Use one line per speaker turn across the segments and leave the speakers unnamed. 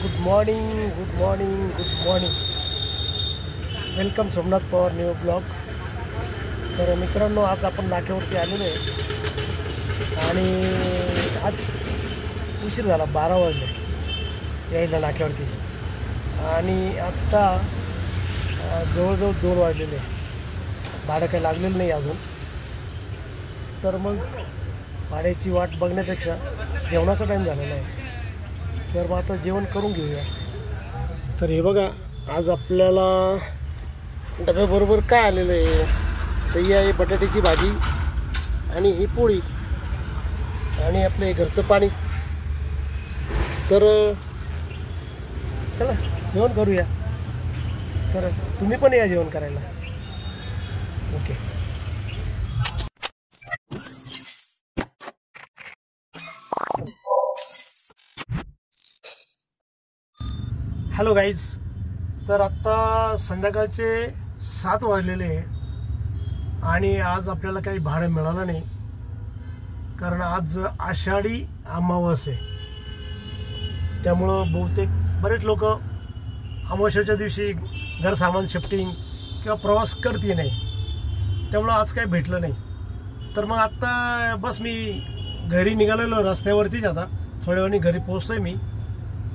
Good morning good morning good morning. Welcome Somnath Pawar new blog. तर मित्रांनो, आज आपण नाक्यावरती आलेलो आहे आणि आज उशीर झाला, 12 वाजले यायला नाक्यावरती आणि आत्ता जवळजवळ 2 वाजलेले. भाडं काही लागलेलं नाही अजून. तर मग भाड्याची वाट बघण्यापेक्षा जेवणाचा टाईम झालेला आहे, तर मग आता जेवण करून घेऊया. तर हे बघा, आज आपल्याला डब्याबरोबर काय आलेलं आहे, तर ही आहे बटाट्याची भाजी आणि ही पोळी आणि आपले घरचं पाणी. तर चला जेवण करूया. तर तुम्ही पण या जेवण करायला. ओके. Hello guys. तर आत्ता संध्याकाळचे 7 वाजलेले आहे आणि आज आपल्याला काही भाडं मिळालं नाही, कारण आज आषाढी अमावस्या आहे. त्यामुळं बहुतेक बरेच लोक अमावस्येच्या दिवशी घर सामान शिफ्टिंग किंवा प्रवास करते नाही, त्यामुळं आज काही भेटलं नाही. तर मग आत्ता बस मी घरी निघालेलो रस्त्यावरतीच. आता थोड्या वेळाने घरी पोहोचतोय मी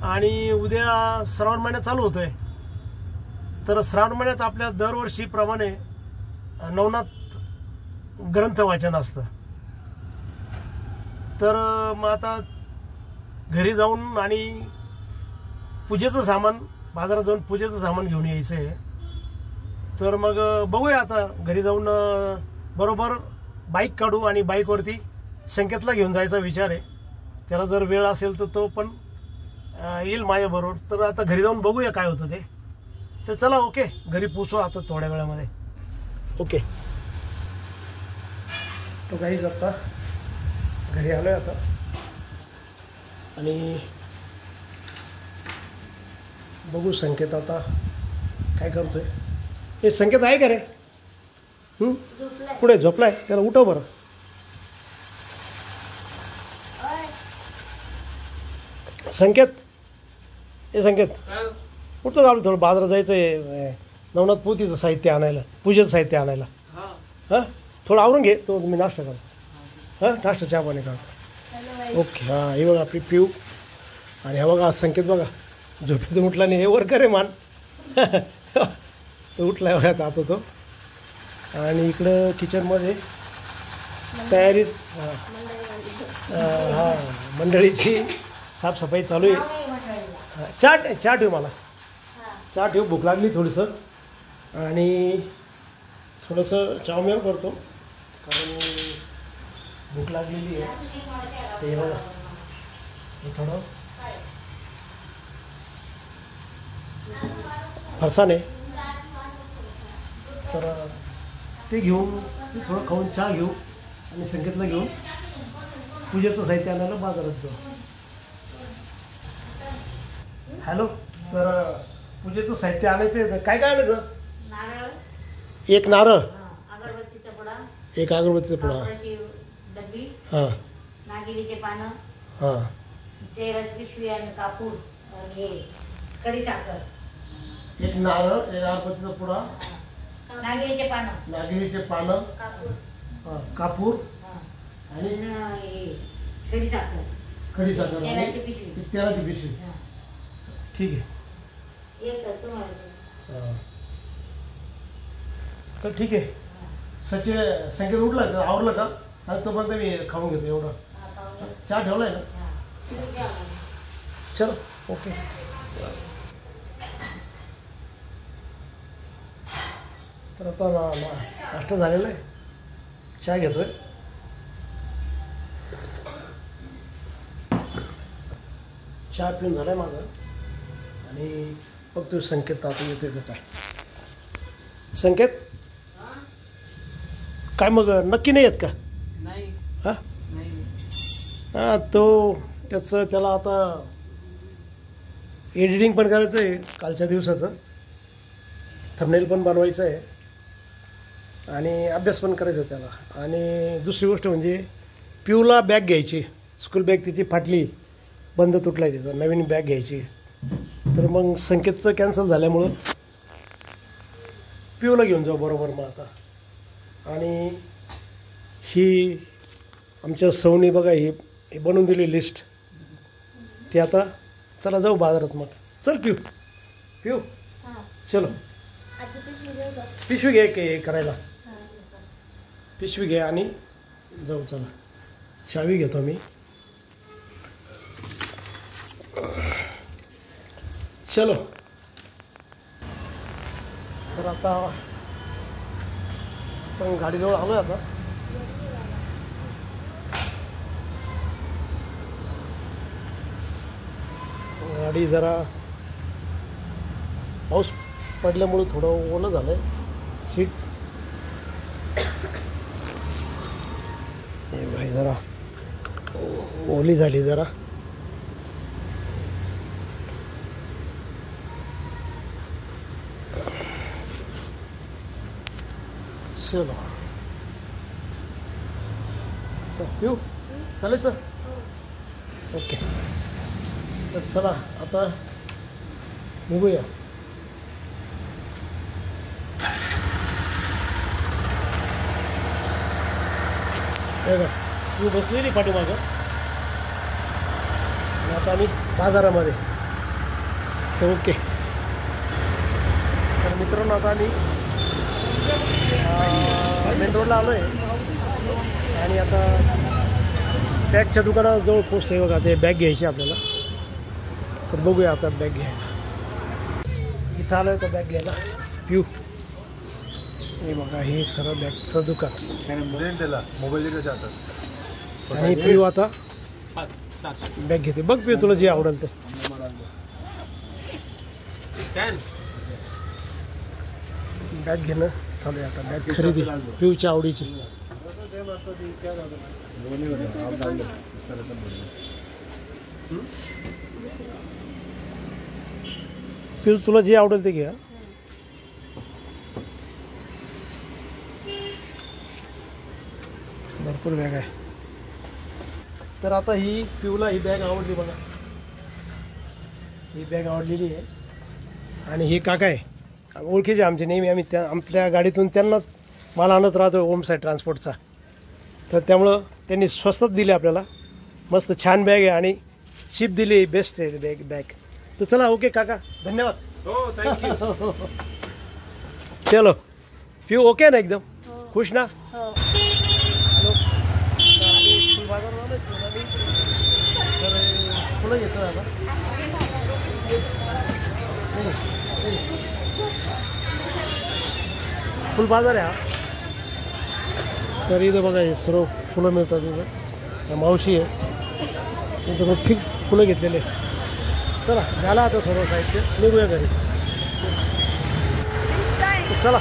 आणि उद्या श्रावण महिना चालू होतोय. तर श्रावण महिन्यात आपल्या दरवर्षीप्रमाणे नवनाथ ग्रंथ वाचन असतं. तर मग आता घरी जाऊन आणि पूजेचं सामान, बाजारात जाऊन पूजेचं सामान घेऊन यायचं आहे. तर मग बघूया, आता घरी जाऊन बरोबर बाईक काढू आणि बाईकवरती संकेतला घेऊन जायचा विचार आहे. त्याला जर वेळ असेल तर तो पण येईल माझ्याबरोबर. तर आता घरी जाऊन बघूया काय होतं ते. तर चला, ओके, घरी पोचू आता थोड्या वेळामध्ये. ओके. तो गाईज आता घरी आलोय आता आणि बघू संकेत आता काय करतोय. हे संकेत आहे का रे? पुढे झोपलाय, त्याला उठव बरं. संकेत, हे संकेत उठतो का? आपलं थोडं बाजारात जायचं आहे, नवनाथ पोथीचं साहित्य आणायला, पूजेचं साहित्य आणायला. हां, थोडं आवरून घे, तो मी नाश्ता करतो. हां, नाश्ता चहा पाणी करतो. ओके. हां, हे बघा आपली पिऊ आणि हा बघा संकेत, बघा झोपेतून उठला नाही. हे वर करे मान तो उठलाय बघा आता तो. आणि इकडं किचनमध्ये तयारी, हां मंडळीची साफसफाई चालू आहे. चहा ठेव, मला चहा ठेव, भूक लागली थोडंसं आणि थोडंसं चावमेव करतो कारण भूक लागलेली आहे. ते बघा, हे थोडं फरसाण आहे, तर ते घेऊन ते थोडं खाऊन चहा घेऊ आणि संकेतला घेऊन पूजेचं साहित्य आणायला बाजारात जाऊ. हॅलो. तर पूजेचं साहित्य आणायचं आहे. काय काय आणायचं? एक नारळ, एक अगरबत्तीचा पुडा, हां,
नागिरीचे पानं,
हां,
तेलाची पिशवी आणि कापूर आणि कढीसाखर.
एक नारळ, एक अगरबत्तीचा पुडा,
नागिरीचे
पानं, कापूर आणि कढीसाखर आणि तेलाची पिशवी. ठीक आहे. तर ठीक आहे. संकेत उठला का? आवडलं का? आणि तोपर्यंत मी खाऊन घेतो. एवढं चहा ठेवला आहे ना? चलो, ओके. तर आता नाश्ता झालेला आहे, चहा घेतोय. चहा पिऊन झालाय माझा आणि बघतोय संकेत आता येतोय का काय. संकेत काय मग नक्की नाही येत का? हां हां, तो त्याला आता एडिटिंग पण करायचं आहे कालच्या दिवसाचं, थंबनेल पण बनवायचं आहे आणि अभ्यास पण करायचा त्याला. आणि दुसरी गोष्ट म्हणजे पिऊला बॅग घ्यायची, स्कूल बॅग तिची फाटली, बंद तुटला आहे, तिचा नवीन बॅग घ्यायची. तर मग संकेतचं कॅन्सल झाल्यामुळं पिऊला घेऊन जाऊ बरोबर मग आता. आणि ही आमच्या सौनी बघा ही बनवून दिली लिस्ट, ती आता चला जाऊ बाजारात. मग चल पिऊ चलो. पिशवी घे के करायला, पिशवी घे आणि जाऊ. चला चावी घेतो मी. चलो. तर आता आपण गाडीजवळ आलो आहे. आता गाडी जरा पाऊस पडल्यामुळे थोडं ओलं झालं आहे सीट. हे भाई जरा ओली झाली जरा. चलो पिऊ चालायचं. ओके तर चला आता निघूया. बघा तू बसलेली पाठीमागं. आता आम्ही बाजारामध्ये. ओके तर मित्रांनो आता आम्ही मेन रोडला आलो आहे आणि आता बॅगच्या दुकानाजवळ पोचतो आहे. बघा ते बॅग घ्यायची आपल्याला, तर बघूया आता बॅग घ्यायला. इथं आलो आहे तर बॅग घ्यायला. पिऊ हे बघा हे सरळ बॅगचं दुकान आणि पिऊ आता बॅग घेते. बघ पिऊ तुला जे आवडेल ते बॅग घेणं चालू आहे आता. बॅग खरेदी पिऊच्या आवडीची. पिऊ तुला जे आवडेल ते घ्या. भरपूर बॅग आहे. तर आता ही पिऊला ही बॅग आवडली बघा. ही बॅग आवडलेली आहे. आणि ही काका आहे ओळखीचे आमचे, नेहमी आम्ही त्या आपल्या गाडीतून त्यांनाच माल आणत राहतो ओमसाईड ट्रान्सपोर्टचा. तर त्यामुळं त्यांनी स्वस्तात दिली आपल्याला. मस्त छान बॅग आहे आणि चिप दिली, बेस्ट आहे बॅग. तर चला ओके काका धन्यवाद.
हो थँक्यू.
चलो पिऊ ओके ना एकदम खुश ना. हॅलो तर फुलं घेतो आता. फुल बाजार आहे हा. तर इथं बघा हे सर्व फुलं मिळतात. इथं मावशी आहे त्यांच्याकडून ठीक फुलं घेतलेले. चला झाला आता सर्व साहित्य, निघूया घरी. चला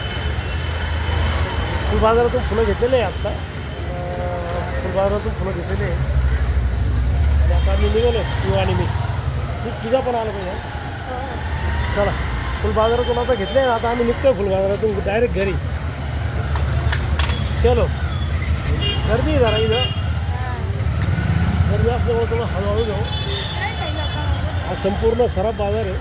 फुल बाजारातून फुलं घेतलेले आहे आत्ता. फुल बाजारातून फुलं घेतलेले आहे आणि आता आम्ही निघालो तू आणि मी. तुझा पण आलं पाहिजे. चला फुल बाजारातून आता घेतले आहे. आता आम्ही निघतोय फुल बाजारातून डायरेक्ट घरी. चलो गर्दी जरा इथं गर्दी असल्यामुळे तुम्हाला हळूहळू जाऊ. हा संपूर्ण सराफ बाजार आहे.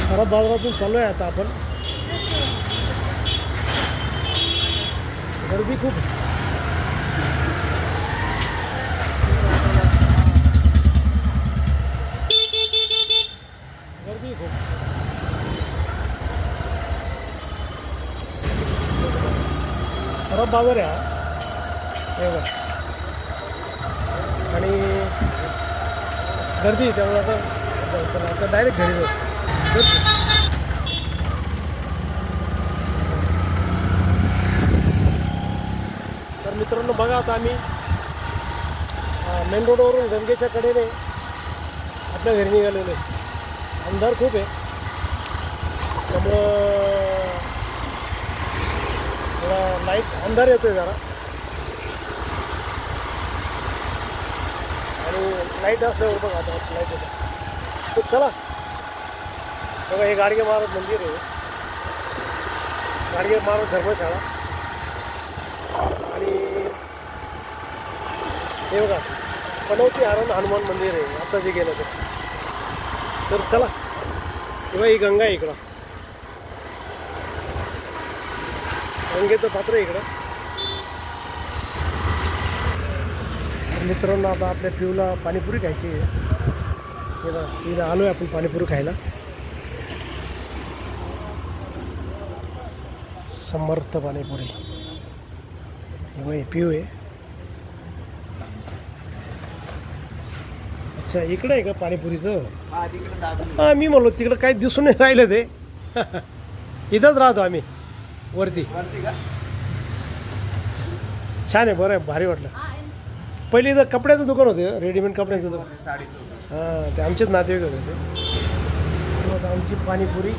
सराफ बाजारातून चालू आहे आता आपण. गर्दी खूप गर्दी खूप. सराफ बाजार आहे हा. आणि गर्दी त्यामुळे आता डायरेक्ट घरी जाऊ. तर मित्रांनो बघा आता आम्ही मेन रोडवरून गंगेच्या कडेने आपल्या घरी निघालेलो आहे. अंधार खूप आहे त्यामुळं थोडा लाईट अंधार येतोय जरा. आणि लाईट असल्यावर बघा आता लाईट येतो. तर चला बघा हे गाडगे महाराज मंदिर आहे. गाडगे महाराज धर्मशाळा. आणि हे बघा पनवती हरण हनुमान मंदिर आहे आता जे गेलं तर चला तेव्हा ही गंगा आहे इकडं, गंगेचं पात्र आहे इकडं. मित्रांनो आता आपल्या पिऊला पाणीपुरी खायची आहे. तेव्हा तिला आलो आहे आपण पाणीपुरी खायला. समर्थ पाणीपुरी हे पिऊ आहे. अच्छा इकडे आहे का पाणीपुरीचं? हां मी म्हणलो तिकडं काही दिसून नाही राहिलं ते. इथंच राहतो आम्ही वरती. छान आहे, बरं आहे, भारी वाटलं. पहिली इथं कपड्याचं दुकान होतं, रेडीमेड कपड्याचं दुकान. हां ते आमचेच नातेवाईक होते ते. आता आमची पाणीपुरी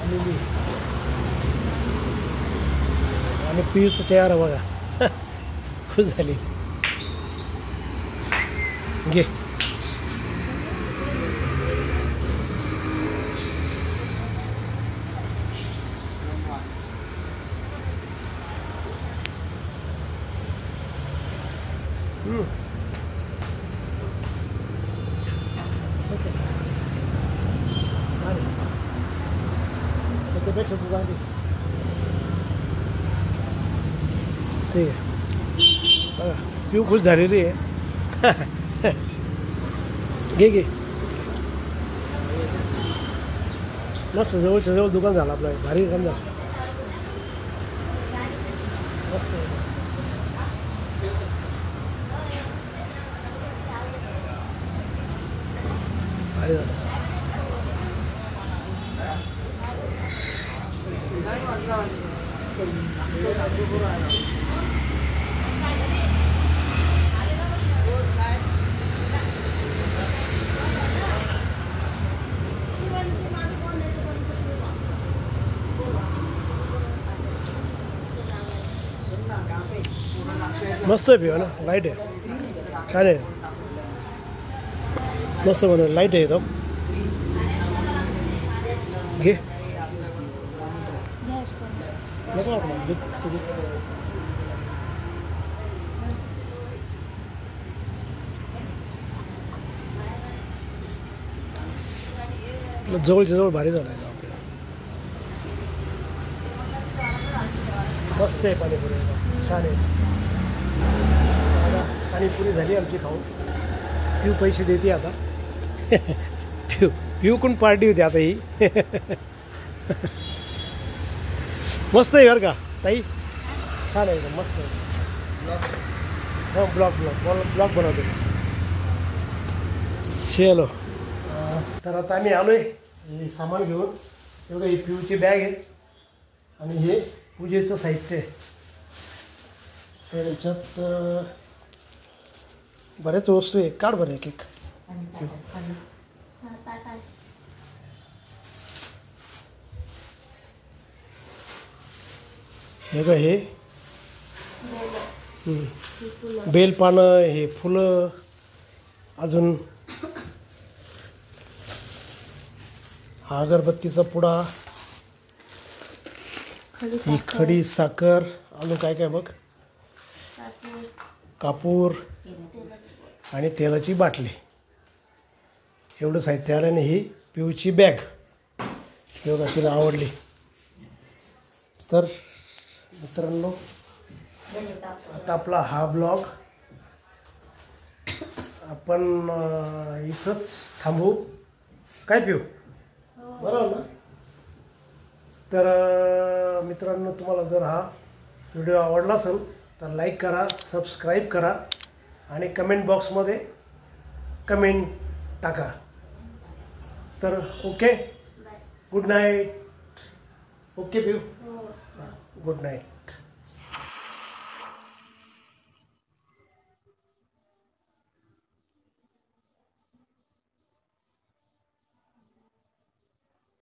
आलेली आणि पियूचं चेहरा बघा खुश झाली. घे त्यापेक्षा तू चांगली ठीक आहे. बघा पिऊ खुश झालेली आहे. घे घे मस्त जवळच्या जवळ दुकान झालं आपलं, भारी काम झालं मस्त. भारी झालं. मस्त आहे पिऊ ना, लाईट आहे, छान आहे, मस्त बनव, लाईट आहे एकदम. घे जवळच्या जवळ भारी झालं आहे आपल्याला. मस्त आहे पाणीपुरी, छान आहे. पाणीपुरी झाली आमची खाऊन. पिऊ पैसे देते आता. पिऊकडून पार्टी होती आता ही. मस्त आहे बरं का ताई, छान आहे एकदम मस्त आहे. हो ब्लॉग बनवतो. चलो तर आता आम्ही आलो आहे हे सामान घेऊन. एवढं ही पिऊची बॅग आहे आणि हे पूजेचं साहित्य आहे. तर याच्यात बऱ्याच वस्तू आहे. काढ बरं एक एक. हे बघ हे बेलपानं, हे फुलं, अजून हा अगरबत्तीचा पुडा, ही खडी साखर, अजून काय काय बघ, कापूर आणि तेलाची बाटली. एवढं साहित्य आलं. आणि ही पिऊची बॅग हे बघा तिला आवडली. तर मित्रांनो आता आपला हा ब्लॉग आपण इथंच थांबू. काय पिऊ बरोबर ना? तर मित्रांनो तुम्हाला जर हा व्हिडिओ आवडला असेल तर लाईक करा, सबस्क्राईब करा आणि कमेंट बॉक्समध्ये कमेंट टाका. तर ओके, गुड नाईट. ओके पिऊ, गुड नाईट.